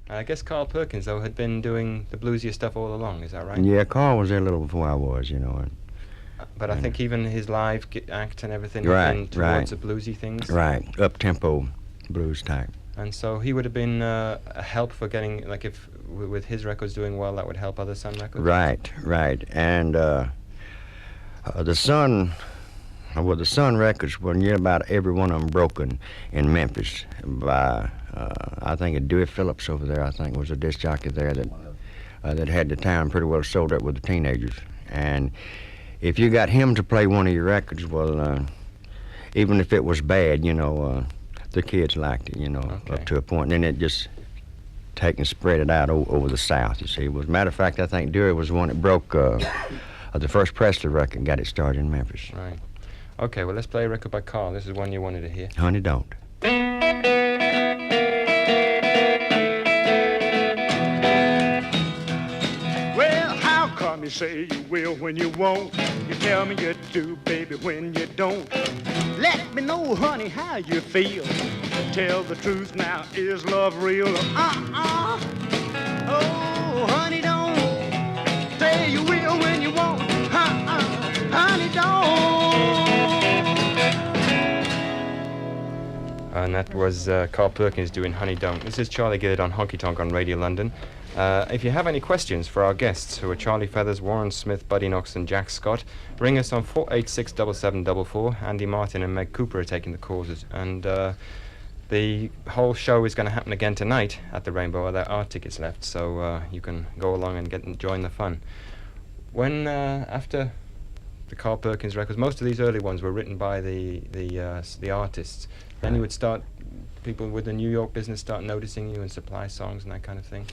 I guess Carl Perkins, though, had been doing the bluesier stuff all along, is that right? Yeah, Carl was there a little before I was, you know. But I think even his live act and everything Right, had been towards right. the bluesy things. Right, up-tempo blues type. And so he would have been a help for getting, like, if with his records doing well, that would help other Sun records? Right, right. And the Sun records were near about every one of them broken in Memphis by, I think, Dewey Phillips over there, I think, was a disc jockey there that had the town pretty well sold up with the teenagers. And if you got him to play one of your records, well, even if it was bad, you know, the kids liked it, you know, up to a point. And then it just take and spread it out over the South, you see. As a matter of fact, I think Dewey was the one that broke the first Presley record and got it started in Memphis. Right. Okay, well, let's play a record by Carl. This is one you wanted to hear. Honey, don't. Well, how come you say you will when you won't? You tell me you do, baby, when you don't. Let me know, honey, how you feel. Tell the truth now, is love real? Oh, honey, don't. Say you will when you won't. Honey, don't. And that was Carl Perkins doing Honey Don't. This is Charlie Gillett on Honky Tonk on Radio London. If you have any questions for our guests, who are Charlie Feathers, Warren Smith, Buddy Knox and Jack Scott, ring us on 486-7744. Andy Martin and Meg Cooper are taking the calls. And the whole show is going to happen again tonight at the Rainbow. There are tickets left, so you can go along and join the fun. When, after the Carl Perkins records, most of these early ones were written by the artists. Then you would start, people with the New York business start noticing you and supply songs and that kind of thing?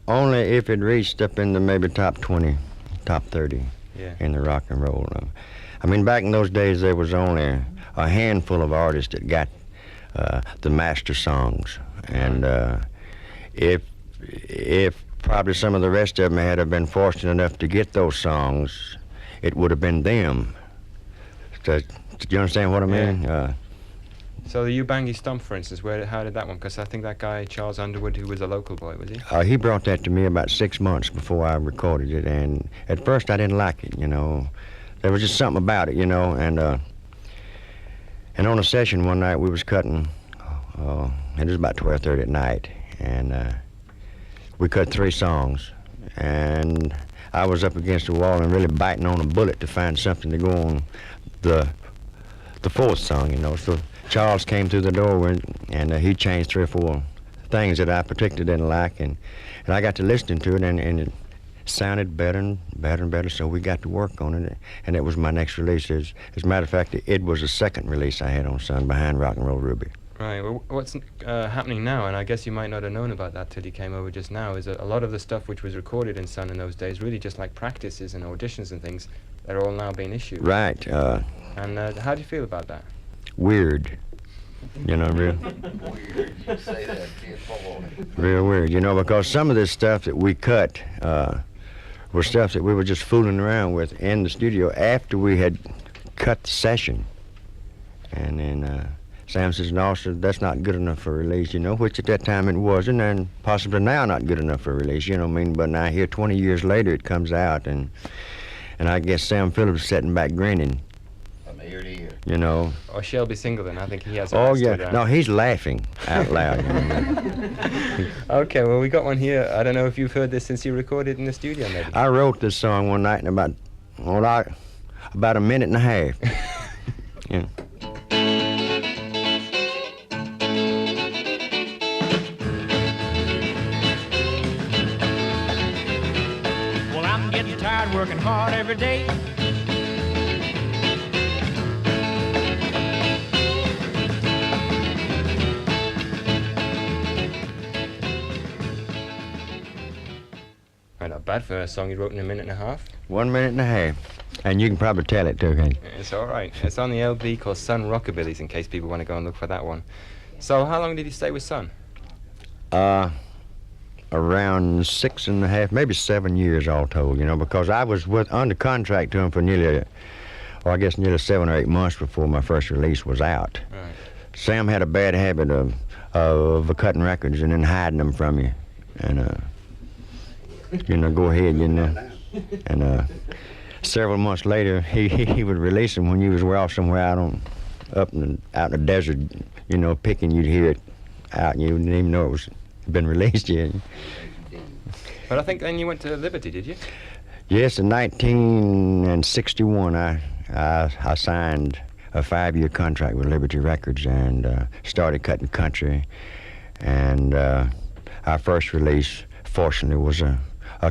Only if it reached up in the maybe top 20, top 30 in the rock and roll. I mean, back in those days, there was only a handful of artists that got the master songs. And if probably some of the rest of them had have been fortunate enough to get those songs, it would have been them. Do you understand what I mean? Yeah. So the You Bangy Stomp, for instance, how did that one? Because I think that guy, Charles Underwood, who was a local boy, was he? He brought that to me about 6 months before I recorded it, and at first I didn't like it, you know. There was just something about it, you know, and on a session one night we was cutting, it was about 12:30 at night, and we cut 3 songs, and I was up against the wall and really biting on a bullet to find something to go on the 4th song, you know. So Charles came through the door and he changed 3 or 4 things that I particularly didn't like, and I got to listening to it, and it sounded better and better and better, so we got to work on it, and it was my next release. As a matter of fact, it was the 2nd release I had on Sun, behind Rock and Roll Ruby. Right, well, what's happening now, and I guess you might not have known about that till you came over just now, is that a lot of the stuff which was recorded in Sun in those days, really just like practices and auditions and things, they're all now being issued. Right. And how do you feel about that? Weird. You know, real weird. You say that, kid. Real weird, you know, because some of this stuff that we cut were stuff that we were just fooling around with in the studio after we had cut the session. And then Sam says, no, sir, that's not good enough for release, you know, which at that time it wasn't, and possibly now not good enough for release, you know what I mean? But now here 20 years later it comes out, and I guess Sam Phillips is sitting back grinning. From ear to ear. You know. Or Shelby Singleton, I think he has a Oh, rights to yeah. that. No, he's laughing out loud. You know. Okay, well, we got one here. I don't know if you've heard this since you recorded in the studio, maybe. I wrote this song one night in about a minute and a half. Yeah. Well, I'm getting tired working hard every day. Right, not bad for a song you wrote in a minute and a half. 1 minute and a half. And you can probably tell it, too, can't you? It's all right. It's on the LP called Sun Rockabillys, in case people want to go and look for that one. So how long did you stay with Sun? Around 6.5, maybe 7 years all told, you know, because I was under contract to him for nearly 7 or 8 months before my first release was out. Right. Sam had a bad habit of of cutting records and then hiding them from you, and go ahead, and several months later he would release them when you was well somewhere out in the desert, picking. You'd hear it out, and you didn't even know it was been released yet. But I think then you went to Liberty, did you? Yes, in 1961 I signed a 5-year contract with Liberty Records and started cutting country. And our first release, fortunately, was a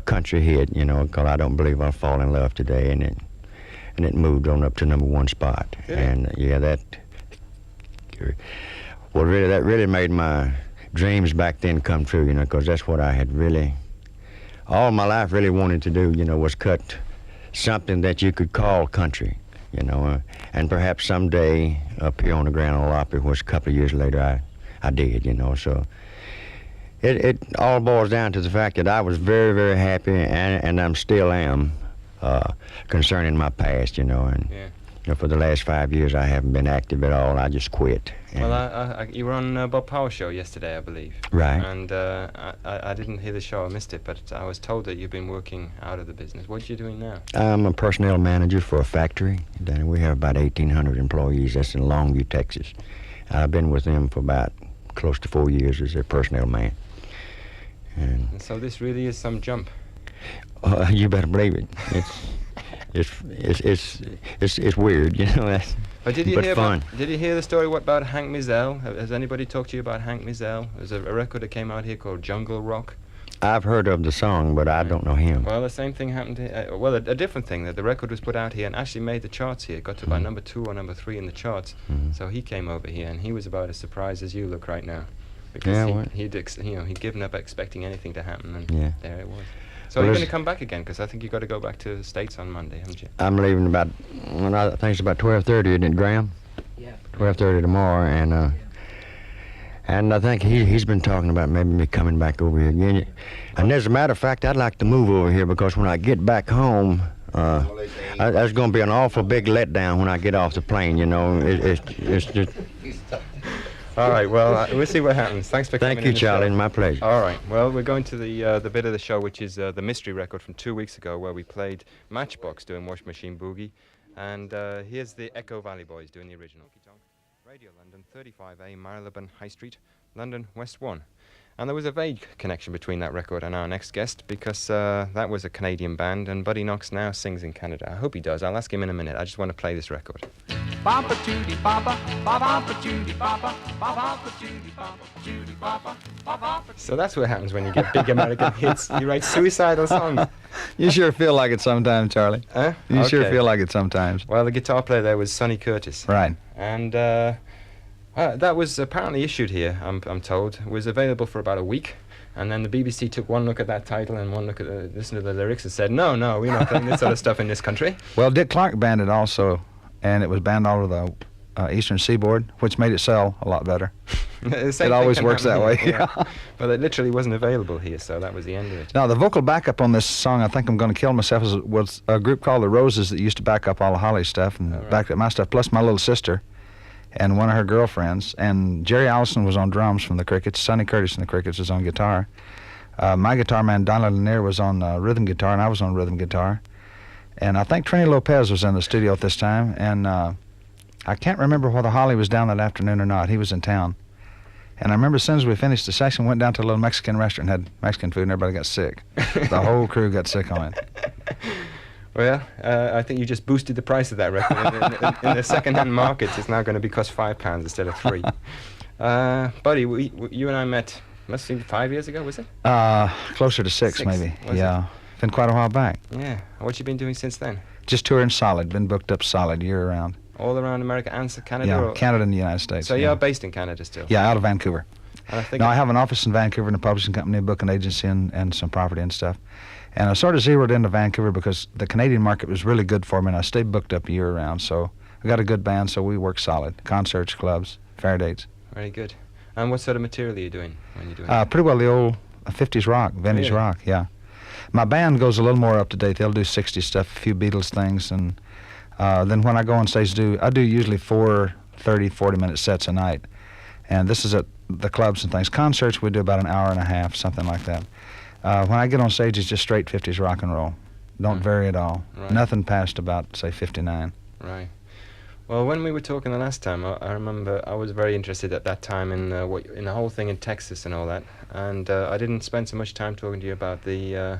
country hit, because I Don't Believe I'll Fall in Love Today, and it moved on up to #1 spot. Really? And that really made my dreams back then come true, because that's what I had really, all my life really wanted to do, was cut something that you could call country. And perhaps someday up here on the Grand Ole Opry, which a couple of years later I did, so it all boils down to the fact that I was very, very happy, and I still am, concerning my past, and for the last 5 years I haven't been active at all. I just quit. Well, you were on Bob Power's show yesterday, I believe. Right. And I didn't hear the show, I missed it, but I was told that you've been working out of the business. What are you doing now? I'm a personnel manager for a factory. We have about 1,800 employees. That's in Longview, Texas. I've been with them for about close to 4 years as their personnel man. And so this really is some jump. You better believe it. It's weird, But did you hear fun. Did you hear the story about Hank Mizell? Has anybody talked to you about Hank Mizell? There's a record that came out here called Jungle Rock. I've heard of the song, but I don't know him. Well, the same thing happened to, a different thing, that the record was put out here and actually made the charts here. Got to about #2 or #3 in the charts. So he came over here, and he was about as surprised as you look right now. Because he'd given up expecting anything to happen, and there it was. So you're going to come back again, because I think you've got to go back to the States on Monday, haven't you? I'm leaving I think it's about 12:30, isn't it, Graham? Yeah. 12:30 tomorrow, and I think he's been talking about maybe me coming back over here again. And as a matter of fact, I'd like to move over here, because when I get back home, that's going to be an awful big letdown when I get off the plane, It's just... All right, well, we'll see what happens. Thanks for coming in. Thank you, Charlie. My pleasure. All right, well, we're going to the bit of the show which is the mystery record from 2 weeks ago, where we played Matchbox doing Wash Machine Boogie, and here's the Echo Valley Boys doing the original. HONKY TONK, Radio London, 35A Marylebone High Street, London, West 1. And there was a vague connection between that record and our next guest, because that was a Canadian band, and Buddy Knox now sings in Canada. I hope he does. I'll ask him in a minute. I just want to play this record. Papa Judy Papa, Papa Judy Papa, Papa Judy Papa, Judy Papa, Papa. So that's what happens when you get big American hits. You write suicidal songs. You sure feel like it sometimes, Charlie. Huh? You sure Okay. feel like it sometimes. Well, the guitar player there was Sonny Curtis. Right. And that was apparently issued here, I'm told. It was available for about a week. And then the BBC took one look at that title and one look at listen to the lyrics and said, no, we're not playing this sort of stuff in this country. Well, Dick Clark banned it also, and it was banned all over the eastern seaboard, which made it sell a lot better. It always works that way, yeah. But it literally wasn't available here, so that was the end of it. Now, the vocal backup on this song, I Think I'm Gonna Kill Myself, was a group called the Roses that used to back up all the Holly stuff and backed up my stuff, plus my little sister and one of her girlfriends. And Jerry Allison was on drums from the Crickets. Sonny Curtis and the Crickets was on guitar. My guitar man, Donna Lanier, was on rhythm guitar, and I was on rhythm guitar. And I think Trini Lopez was in the studio at this time, and I can't remember whether Holly was down that afternoon or not. He was in town. And I remember as soon as we finished the session, went down to a little Mexican restaurant and had Mexican food, and everybody got sick. The whole crew got sick on it. Well, I think you just boosted the price of that record. In the second-hand markets, it's now going to cost £5 instead of £3. Buddy, you and I met, must have been 5 years ago, was it? Closer to six maybe. Was Yeah. Been quite a while back. Yeah. What you been doing since then? Just touring solid. Been booked up solid year round. All around America and Canada? Yeah, or? Canada and the United States. So yeah. you're based in Canada still? Yeah, out of Vancouver. And I think No, I have an office in Vancouver and a publishing company, a booking agency, and some property and stuff. And I sort of zeroed into Vancouver because the Canadian market was really good for me, and I stayed booked up year round. So I got a good band, so we work solid. Concerts, clubs, fair dates. Very good. And what sort of material are you doing when you're doing it? Pretty well the old 50s rock, vintage Really? rock, yeah. My band goes a little more up to date. They'll do 60s stuff, a few Beatles things, and then when I go on stage, I do usually 4 30, 40-minute sets a night. And this is at the clubs and things. Concerts, we do about an hour and a half, something like that. When I get on stage, it's just straight 50s rock and roll. Don't vary at all. Right. Nothing past about, say, 59. Right. Well, when we were talking the last time, I remember I was very interested at that time in in the whole thing in Texas and all that, and I didn't spend so much time talking to you about the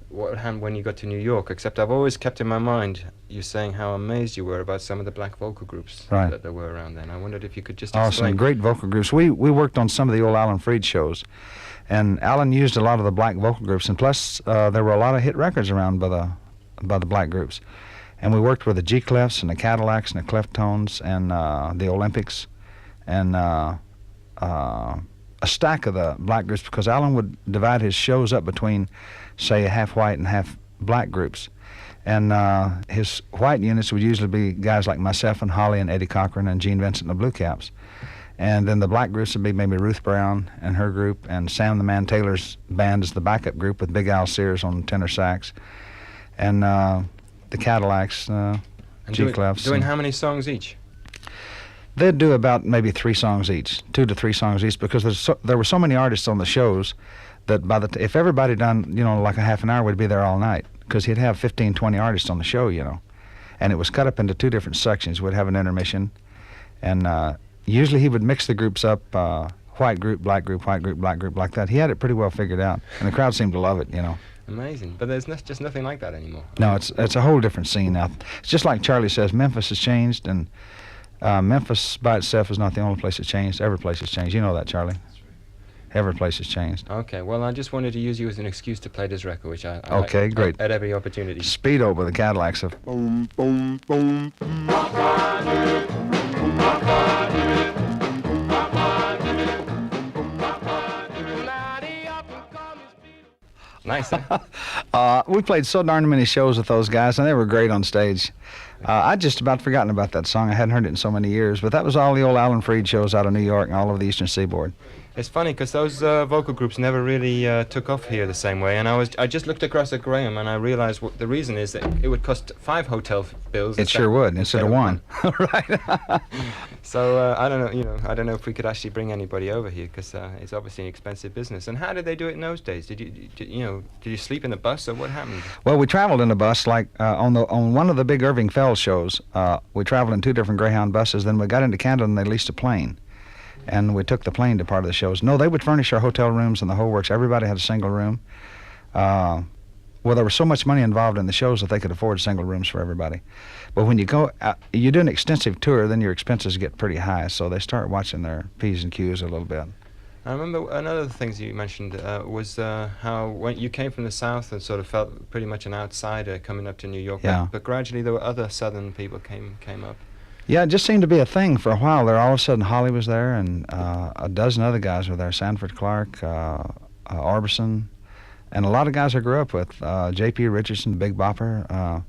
what happened when you got to New York. Except I've always kept in my mind you saying how amazed you were about some of the black vocal groups that there were around then. I wondered if you could just explain. Some great vocal groups. We worked on some of the old Alan Freed shows, and Alan used a lot of the black vocal groups, and plus there were a lot of hit records around by the black groups. And we worked with the G-Clefs and the Cadillacs and the Cleftones and the Olympics and a stack of the black groups, because Alan would divide his shows up between, say, half white and half black groups. And his white units would usually be guys like myself and Holly and Eddie Cochran and Gene Vincent and the Blue Caps. And then the black groups would be maybe Ruth Brown and her group, and Sam the Man Taylor's band is the backup group with Big Al Sears on tenor sax. And the Cadillacs, G-Clefs. Doing how many songs each? They'd do about maybe 3 songs each, 2 to 3 songs each, because there were so many artists on the shows that if everybody done, like a half an hour, we'd be there all night, because he'd have 15, 20 artists on the show, and it was cut up into 2 different sections. We'd have an intermission, and usually he would mix the groups up, white group, black group, white group, black group, like that. He had it pretty well figured out, and the crowd seemed to love it, Amazing. But there's just nothing like that anymore. No, it's a whole different scene now. It's just like Charlie says, Memphis has changed, and Memphis by itself is not the only place that's changed. Every place has changed. You know that, Charlie. Every place has changed. Okay, well, I just wanted to use you as an excuse to play this record, which I okay, like great. At every opportunity. Speedo with the Cadillacs of... Boom, boom, boom. Nice, huh? We played so darn many shows with those guys, and they were great on stage. I'd just about forgotten about that song. I hadn't heard it in so many years, but that was all the old Alan Freed shows out of New York and all over the Eastern Seaboard. It's funny because those vocal groups never really took off here the same way, and I just looked across at Graham and I realized what the reason is that it would cost 5 hotel bills. It sure would, instead of 1. Right. So I don't know, I don't know if we could actually bring anybody over here, because it's obviously an expensive business. And how did they do it in those days? Did you sleep in the bus, or what happened? Well, we traveled in a bus, like on one of the big Irving Feld shows. We traveled in 2 different Greyhound buses. Then we got into Canada and they leased a plane, and we took the plane to part of the shows. No, they would furnish our hotel rooms and the whole works. Everybody had a single room. Well, there was so much money involved in the shows that they could afford single rooms for everybody. But when you go, you do an extensive tour, then your expenses get pretty high, so they start watching their P's and Q's a little bit. I remember another of the things you mentioned was how when you came from the South and sort of felt pretty much an outsider coming up to New York. Yeah. But gradually there were other Southern people came up. Yeah, it just seemed to be a thing for a while there. All of a sudden, Holly was there, and a dozen other guys were there. Sanford Clark, Orbison, and a lot of guys I grew up with. J.P. Richardson, Big Bopper.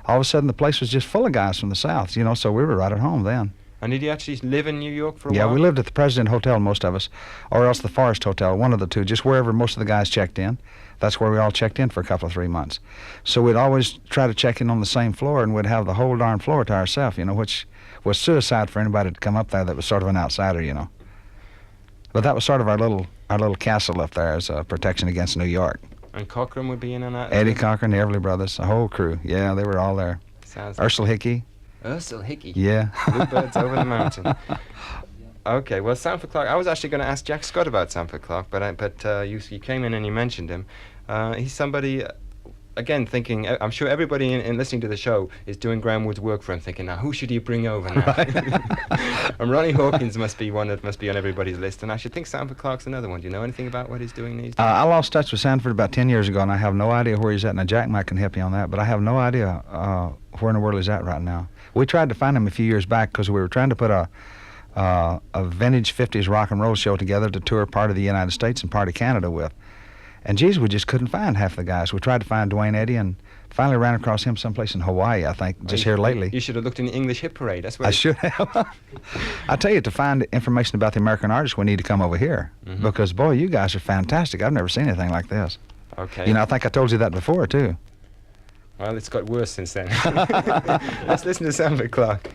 All of a sudden, the place was just full of guys from the South, so we were right at home then. And did you actually live in New York for a while? Yeah, we lived at the President Hotel, most of us, or else the Forest Hotel, one of the two, just wherever most of the guys checked in. That's where we all checked in for a couple of 3 months. So we'd always try to check in on the same floor, and we'd have the whole darn floor to ourselves, which was suicide for anybody to come up there that was sort of an outsider, But that was sort of our little castle up there as a protection against New York. And Cochran would be in and out? Eddie Cochran, the Everly Brothers, the whole crew. Yeah, they were all there. Ursel Hickey. Ursel Hickey? Yeah. Bluebirds over the mountain. Okay, well, Sanford Clark, I was actually going to ask Jack Scott about Sanford Clark, but you came in and you mentioned him. He's somebody, again, thinking, I'm sure everybody in listening to the show is doing Graham Wood's work for him, thinking, now, who should he bring over now? Right. And Ronnie Hawkins must be one that must be on everybody's list, and I should think Sanford Clark's another one. Do you know anything about what he's doing these days? I lost touch with Sanford about 10 years ago, and I have no idea where he's at. Now, Jack might can help you on that, but I have no idea where in the world he's at right now. We tried to find him a few years back because we were trying to put a vintage 50s rock and roll show together to tour part of the United States and part of Canada with. And geez, we just couldn't find half the guys. We tried to find Dwayne Eddy and finally ran across him someplace in Hawaii, I think, just here lately. You should have looked in the English Hit Parade. That's what I should have. I tell you, to find information about the American artists, we need to come over here. Mm-hmm. Because, boy, you guys are fantastic. I've never seen anything like this. Okay. I think I told you that before, too. Well, it's got worse since then. Let's listen to Sanford Clark.